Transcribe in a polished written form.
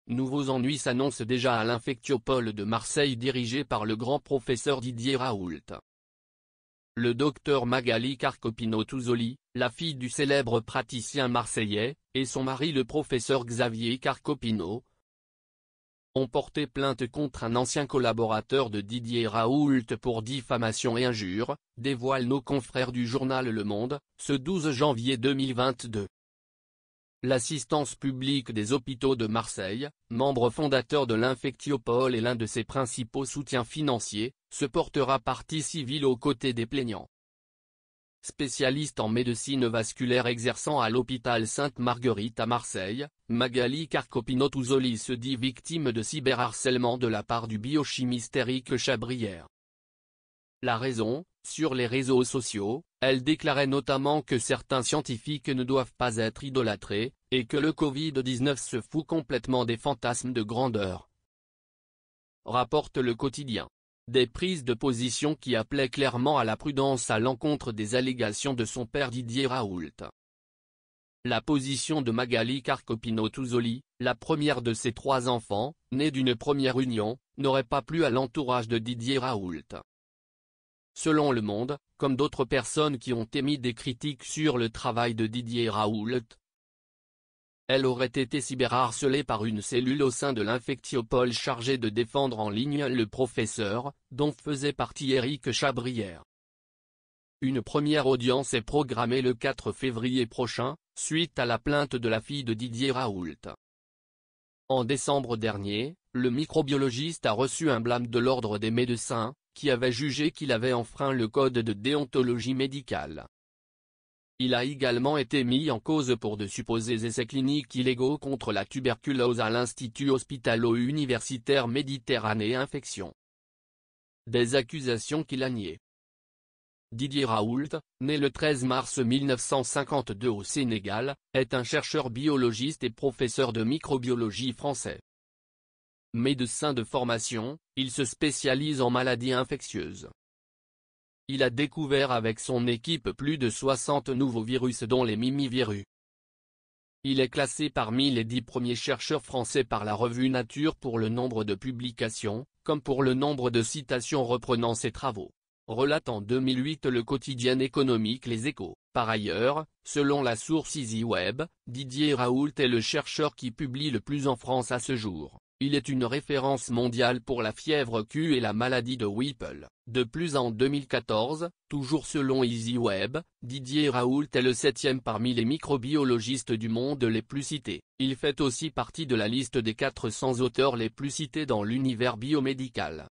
nouveaux ennuis s'annoncent déjà à l'Infectiopole de Marseille dirigé par le grand professeur Didier Raoult. Le docteur Magali Carcopino-Touzoli, la fille du célèbre praticien marseillais, et son mari le professeur Xavier Carcopino, ont porté plainte contre un ancien collaborateur de Didier Raoult pour diffamation et injure, dévoilent nos confrères du journal Le Monde, ce 12 janvier 2022. L'Assistance publique des hôpitaux de Marseille, membre fondateur de l'Infectiopole et l'un de ses principaux soutiens financiers, se portera partie civile aux côtés des plaignants. Spécialiste en médecine vasculaire exerçant à l'hôpital Sainte-Marguerite à Marseille, Magali Carcopino-Touzoli se dit victime de cyberharcèlement de la part du biochimiste Éric Chabrière. La raison, sur les réseaux sociaux, elle déclarait notamment que certains scientifiques ne doivent pas être idolâtrés, et que le Covid-19 se fout complètement des fantasmes de grandeur. Rapporte le quotidien. Des prises de position qui appelaient clairement à la prudence à l'encontre des allégations de son père Didier Raoult. La position de Magali Carcopino-Touzoli, la première de ses 3 enfants, née d'une première union, n'aurait pas plu à l'entourage de Didier Raoult. Selon Le Monde, comme d'autres personnes qui ont émis des critiques sur le travail de Didier Raoult, elle aurait été cyberharcelée par une cellule au sein de l'Infectiopole chargée de défendre en ligne le professeur, dont faisait partie Éric Chabrière. Une première audience est programmée le 4 février prochain, suite à la plainte de la fille de Didier Raoult. En décembre dernier, le microbiologiste a reçu un blâme de l'ordre des médecins, qui avait jugé qu'il avait enfreint le code de déontologie médicale. Il a également été mis en cause pour de supposés essais cliniques illégaux contre la tuberculose à l'Institut hospitalo-universitaire Méditerranée Infection. Des accusations qu'il a niées. Didier Raoult, né le 13 mars 1952 au Sénégal, est un chercheur biologiste et professeur de microbiologie français. Médecin de formation, il se spécialise en maladies infectieuses. Il a découvert avec son équipe plus de 60 nouveaux virus dont les mimivirus. Il est classé parmi les 10 premiers chercheurs français par la revue Nature pour le nombre de publications, comme pour le nombre de citations reprenant ses travaux, relate en 2008 le quotidien économique Les Échos. Par ailleurs, selon la source EasyWeb, Didier Raoult est le chercheur qui publie le plus en France à ce jour. Il est une référence mondiale pour la fièvre Q et la maladie de Whipple. De plus en 2014, toujours selon EasyWeb, Didier Raoult est le 7e parmi les microbiologistes du monde les plus cités. Il fait aussi partie de la liste des 400 auteurs les plus cités dans l'univers biomédical.